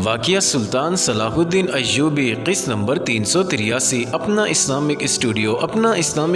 واقعہ سلطان صلاح الدین ایوبی قسط نمبر 383 اپنا اسلامک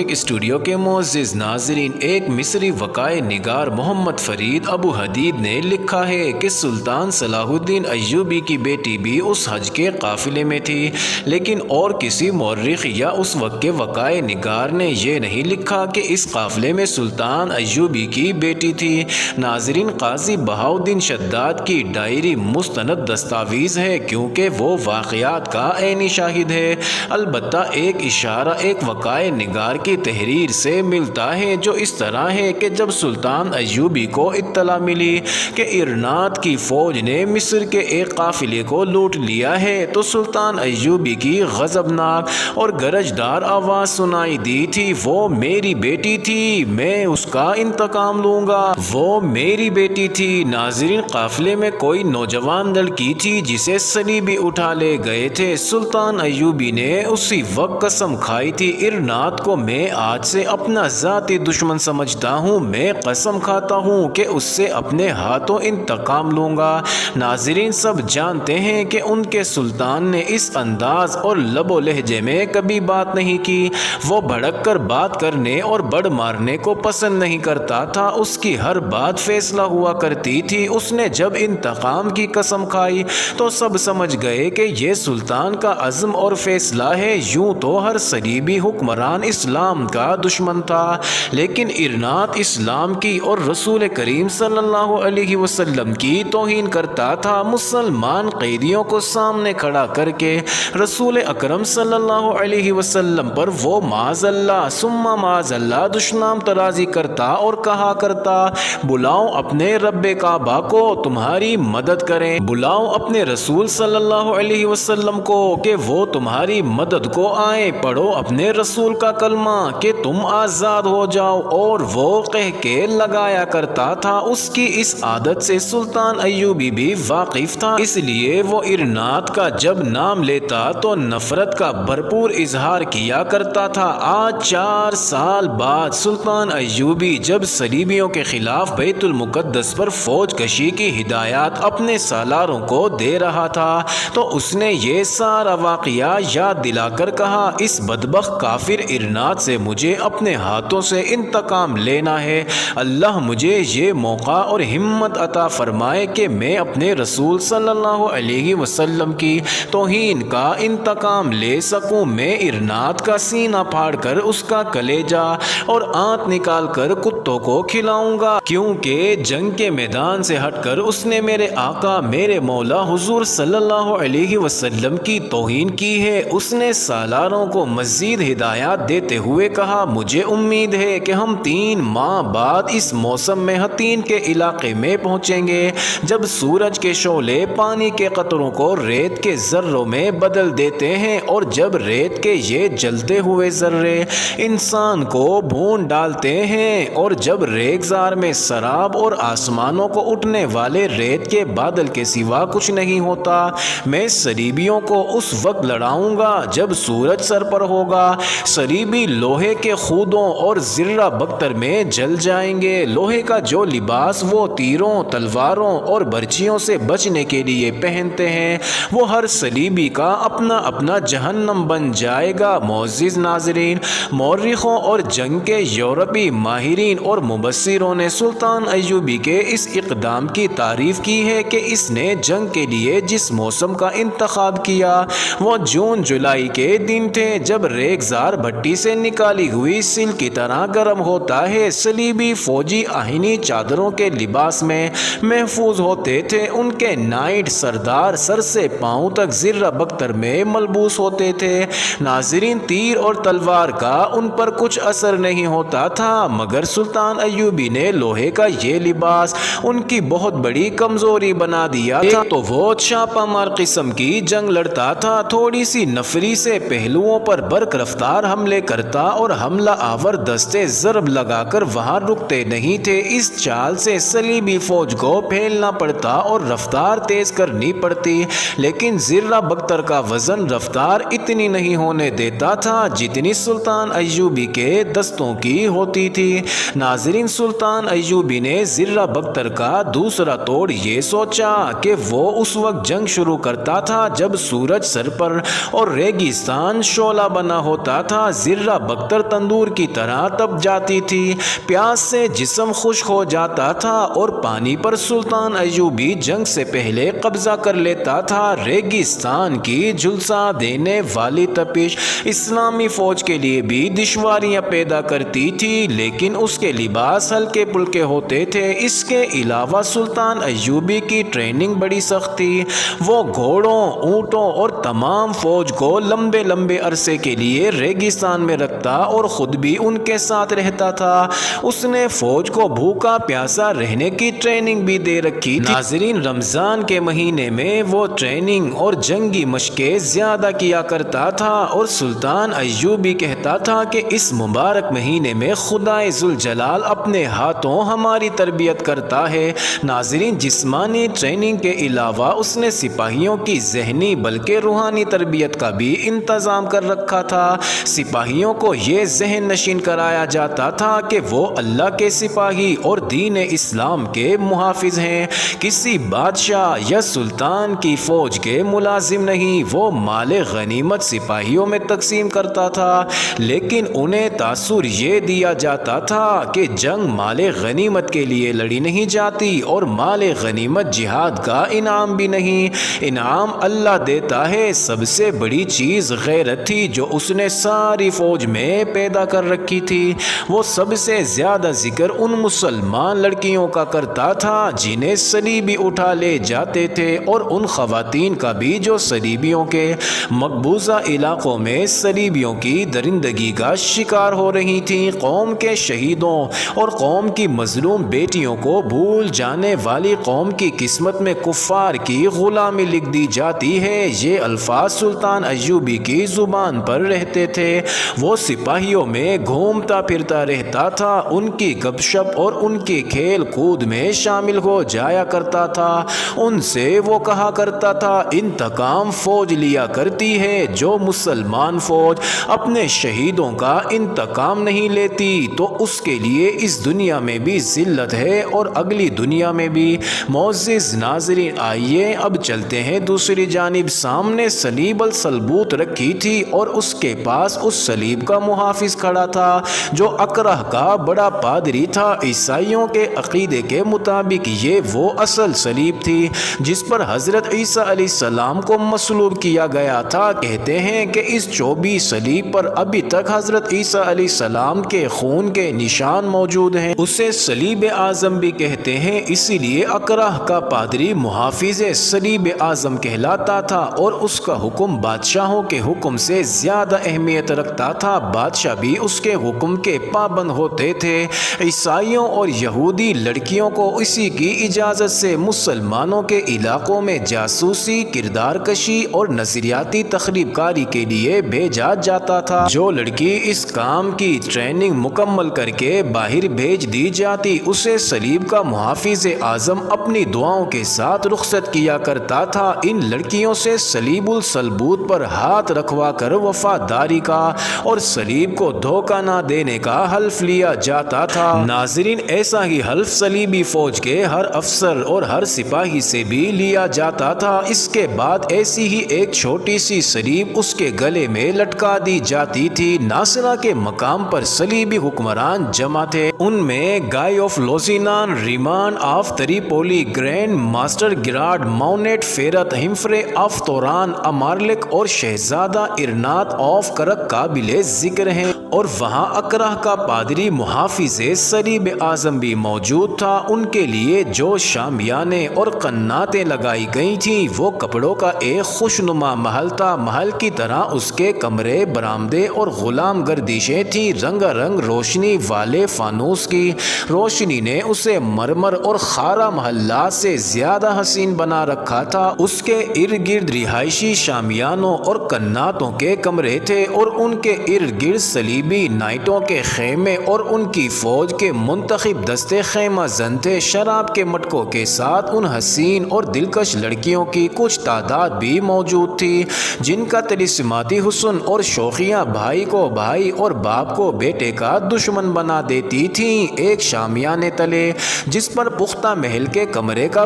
اسٹوڈیو کے معزز ناظرین، ایک مصری وقائع نگار محمد فرید ابو حدید نے لکھا ہے کہ سلطان صلاح الدین ایوبی کی بیٹی بھی اس حج کے قافلے میں تھی، لیکن اور کسی مورخ یا اس وقت کے وقائع نگار نے یہ نہیں لکھا کہ اس قافلے میں سلطان ایوبی کی بیٹی تھی۔ ناظرین، قاضی بہاؤالدین شداد کی ڈائری مستند دستاویز ہے کیونکہ وہ واقعات کا عینی شاہد ہے۔ البتہ ایک اشارہ ایک وقائع نگار کی تحریر سے ملتا ہے جو اس طرح ہے کہ جب سلطان ایوبی کو اطلاع ملی کہ ارنات کی فوج نے مصر کے ایک قافلے کو لوٹ لیا ہے تو سلطان ایوبی کی غضبناک اور گرجدار آواز سنائی دی تھی، وہ میری بیٹی تھی، میں اس کا انتقام لوں گا، وہ میری بیٹی تھی۔ ناظرین، قافلے میں کوئی نوجوان لڑکی تھی جسے صلیبی اٹھا لے گئے تھے۔ سلطان ایوبی نے اسی وقت قسم کھائی تھی، ارنات کو میں آج سے اپنا ذاتی دشمن سمجھتا ہوں، میں قسم کھاتا ہوں کہ اس سے اپنے ہاتھوں انتقام لوں گا۔ ناظرین، سب جانتے ہیں کہ ان کے سلطان نے اس انداز اور لب و لہجے میں کبھی بات نہیں کی، وہ بھڑک کر بات کرنے اور بڑ مارنے کو پسند نہیں کرتا تھا، اس کی ہر بات فیصلہ ہوا کرتی تھی۔ اس نے جب انتقام کی قسم کھائی تو سب سمجھ گئے کہ یہ سلطان کا عزم اور فیصلہ ہے۔ یوں تو ہر صلیبی حکمران اسلام کا دشمن تھا، لیکن ارنات اسلام کی اور رسول کریم صلی اللہ علیہ وسلم کی توہین کرتا تھا۔ مسلمان قیدیوں کو سامنے کھڑا کر کے رسول اکرم صلی اللہ علیہ وسلم پر وہ معاذ اللہ ثم معاذ اللہ دشنام ترازی کرتا اور کہا کرتا، بلاؤ اپنے رب کعبہ کو تمہاری مدد کریں، بلاؤ اپنے رسول صلی اللہ علیہ وسلم کو کہ وہ تمہاری مدد کو آئیں، پڑھو اپنے رسول کا کلمہ کہ تم آزاد ہو جاؤ، اور وہ کہہ کے لگایا کرتا تھا۔ اس کی اس عادت سے سلطان ایوبی بھی واقف تھا، اس لیے وہ ارنات کا جب نام لیتا تو نفرت کا بھرپور اظہار کیا کرتا تھا۔ آج 4 سال بعد سلطان ایوبی جب صلیبیوں کے خلاف بیت المقدس پر فوج کشی کی ہدایات اپنے سالاروں کو دے رہا تھا تو اس نے یہ سارا واقعہ یاد دلا کر کہا، اس بدبخت کافر ارنات سے مجھے اپنے ہاتھوں سے انتقام لینا ہے۔ اللہ مجھے یہ موقع اور ہمت عطا فرمائے کہ میں اپنے رسول صلی اللہ علیہ وسلم کی توہین کا انتقام لے سکوں۔ میں ارنات کا سینہ پھاڑ کر اس کا کلیجہ اور آنت نکال کر کتوں کو کھلاؤں گا، کیونکہ جنگ کے میدان سے ہٹ کر اس نے میرے آقا میرے مولا حضور صلی اللہ علیہ وسلم کی توہین کی ہے۔ اس نے سالاروں کو مزید ہدایات دیتے ہوئے کہا، مجھے امید ہے کہ ہم 3 ماہ بعد اس موسم میں حطین کے علاقے میں پہنچیں گے، جب سورج کے شعلے پانی کے قطروں کو ریت کے ذروں میں بدل دیتے ہیں، اور جب ریت کے یہ جلتے ہوئے ذرے انسان کو بھون ڈالتے ہیں، اور جب ریگزار میں سراب اور آسمانوں کو اٹھنے والے ریت کے بادل کے سوا کچھ نہیں ہوتا۔ میں صلیبیوں کو اس وقت لڑاؤں گا جب سورج سر پر ہوگا، صلیبی لوہے کے خودوں اور زرہ بختر میں جل جائیں گے۔ لوہے کا جو لباس وہ تیروں، تلواروں اور برچھیوں سے بچنے کے لیے پہنتے ہیں، وہ ہر صلیبی کا اپنا اپنا جہنم بن جائے گا۔ معزز ناظرین، مورخوں اور جنگ کے یورپی ماہرین اور مبصروں نے سلطان ایوبی کے اس اقدام کی تعریف کی ہے کہ اس نے جنگ کے لیے جس موسم کا انتخاب کیا وہ جون جولائی کے دن تھے، جب ریگزار بھٹی سے نکالی ہوئی سل کی طرح گرم ہوتا ہے۔ صلیبی فوجی آہنی چادروں کے لباس میں محفوظ ہوتے تھے، ان کے نائٹ سردار سر سے پاؤں تک زرہ بختر میں ملبوس ہوتے تھے۔ ناظرین، تیر اور تلوار کا ان پر کچھ اثر نہیں ہوتا تھا، مگر سلطان ایوبی نے لوہے کا یہ لباس ان کی بہت بڑی کمزوری بنا دیا تھا۔ تو وہ چھاپا مار قسم کی جنگ لڑتا تھا، تھوڑی سی نفری سے پہلوؤں پر برق رفتار حملے کرتا اور حملہ آور دستے ضرب لگا کر وہاں رکتے نہیں تھے۔ اس چال سے صلیبی فوج کو پھیلنا پڑتا اور رفتار تیز کرنی پڑتی، لیکن زرہ بختر کا وزن رفتار اتنی نہیں ہونے دیتا تھا جتنی سلطان ایوبی کے دستوں کی ہوتی تھی۔ ناظرین، سلطان ایوبی نے زرہ بختر کا دوسرا توڑ یہ سوچا کہ وہ اس وقت جنگ شروع کرتا تھا جب سورج سر پر اور ریگستان شعلہ بنا ہوتا تھا، ذرہ بکتر تندور کی طرح تپ جاتی تھی، پیاس سے جسم خشک ہو جاتا تھا اور پانی پر سلطان ایوبی جنگ سے پہلے قبضہ کر لیتا تھا۔ ریگستان کی جھلسا دینے والی تپش اسلامی فوج کے لیے بھی دشواریاں پیدا کرتی تھی، لیکن اس کے لباس ہلکے پھلکے ہوتے تھے۔ اس کے علاوہ سلطان ایوبی کی ٹریننگ بڑی سخت تھی، وہ گھوڑوں، اونٹوں اور تمام فوج کو لمبے لمبے عرصے کے لیے ریگستان میں رکھتا اور خود بھی ان کے ساتھ رہتا تھا۔ اس نے فوج کو بھوکا پیاسا رہنے کی ٹریننگ بھی دے رکھی تھی۔ ناظرین، رمضان کے مہینے میں وہ ٹریننگ اور جنگی مشقیں زیادہ کیا کرتا تھا اور سلطان ایوبی کہتا تھا کہ اس مبارک مہینے میں خدائے ذوالجلال اپنے ہاتھوں ہماری تربیت کرتا ہے۔ ناظرین، جسمانی ٹریننگ کے علاوہ اس نے سپاہیوں کی ذہنی بلکہ روحانی تربیت کا بھی انتظام کر رکھا تھا۔ سپاہیوں کو یہ ذہن نشین کرایا جاتا تھا کہ وہ اللہ کے سپاہی اور دین اسلام کے محافظ ہیں، کسی بادشاہ یا سلطان کی فوج کے ملازم نہیں۔ وہ مال غنیمت سپاہیوں میں تقسیم کرتا تھا، لیکن انہیں تاثر یہ دیا جاتا تھا کہ جنگ مال غنیمت کے لیے لڑی نہیں جاتی اور مال غنیمت جہاد کا انعام بھی نہیں، انعام اللہ دیتا ہے۔ سب سے بڑی چیز غیرت تھی جو اس نے ساری فوج میں پیدا کر رکھی تھی۔ وہ سب سے زیادہ ذکر ان مسلمان لڑکیوں کا کرتا تھا جنہیں صلیبی اٹھا لے جاتے تھے، اور ان خواتین کا بھی جو صلیبیوں کے مقبوضہ علاقوں میں صلیبیوں کی درندگی کا شکار ہو رہی تھیں۔ قوم کے شہیدوں اور قوم کی مظلوم بیٹیوں کو بھول جانے والی قوم کی قسمت میں کفار کی غلامی لکھ دی جاتی ہے، یہ الفاظ سلطان ایوبی کی زبان پر رہتے تھے۔ وہ سپاہیوں میں گھومتا پھرتا رہتا تھا، ان کی گپ شپ اور ان کی کھیل کود میں شامل ہو جایا کرتا تھا۔ ان سے وہ کہا کرتا تھا، انتقام فوج لیا کرتی ہے، جو مسلمان فوج اپنے شہیدوں کا انتقام نہیں لیتی تو اس کے لیے اس دنیا میں بھی ذلت ہے اور اگلی دنیا میں بھی۔ معزز ناظرین، آئیے اب چلتے ہیں دوسری جانب۔ سامنے صلیب الصلبوت رکھی تھی اور اس کے پاس اس صلیب کا محافظ کھڑا تھا جو اقرہ کا بڑا پادری تھا۔ عیسائیوں کے عقیدے کے مطابق یہ وہ اصل صلیب تھی جس پر حضرت عیسیٰ علیہ السلام کو مصلوب کیا گیا تھا۔ کہتے ہیں کہ اس چوبی صلیب پر ابھی تک حضرت عیسیٰ علیہ السلام کے خون کے نشان موجود ہیں۔ اسے صلیب اعظم بھی کہتے ہیں، اسی لیے اقرہ کا پادری محافظ صلیب اعظم کہلاتا تھا اور اس کا حکم بادشاہوں کے حکم سے زیادہ اہمیت رکھتا تھا۔ بادشاہ بھی اس کے حکم کے پابند ہوتے تھے۔ عیسائیوں اور یہودی لڑکیوں کو اسی کی اجازت سے مسلمانوں کے علاقوں میں جاسوسی، کردار کشی اور نظریاتی تخریب کاری کے لیے بھیجا جاتا تھا۔ جو لڑکی اس کام کی ٹریننگ مکمل کر کے باہر بھیج دی جاتی، اسے صلیب کا محافظ اعظم اپنی دعاؤں کے ساتھ رخصت کیا کرتا تھا۔ ان لڑکیوں سے صلیب الصلبوت پر ہاتھ رکھوا کر وفاداری کا اور صلیب کو دھوکہ نہ دینے کا حلف لیا جاتا تھا۔ ناظرین، ایسا ہی حلف صلیبی فوج کے ہر افسر اور ہر سپاہی سے بھی لیا جاتا تھا۔ اس کے بعد ایسی ہی ایک چھوٹی سی صلیب اس کے گلے میں لٹکا دی جاتی تھی۔ ناصرہ کے مقام پر صلیبی حکمران جمع تھے، ان میں Guy of Lusignan, Raymond of Tripoli, grand master گراڈ Montferrat, Humphrey of Toron, Amalric اور شہزادہ ارنات آف کرک قابل ذکر ہیں، اور وہاں اقرہ کا پادری محافظ صلیب اعظم بھی موجود تھا۔ ان کے لیے جو شامیانے اور قناتیں لگائی گئی تھیں وہ کپڑوں کا ایک خوشنما محل تھا۔ محل کی طرح اس کے کمرے، برآمدے اور غلام گردشیں تھیں، رنگا رنگ روشنی والے فانوس کی روشنی نے اسے مرمر اور خارا محلات سے زیادہ حسین بنا رکھا تھا۔ اس کے ارد گرد رہائشی شامیانوں اور قناتوں کے کمرے تھے اور ان کے ارد گرد صلیبی نائٹوں کے خیمے اور ان کی فوج کے منتخب دستے خیمہ زن تھے۔ شراب کے مٹکوں کے ساتھ ان حسین اور دلکش لڑکیوں کی کچھ تعداد بھی موجود تھی جن کا طلسماتی حسن اور شوخیاں بھائی کو بھائی اور باپ کو بیٹے کا دشمن بنا دیتی تھیں۔ ایک شامیانے تلے جس پر پختہ محل کے کمرے کا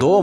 2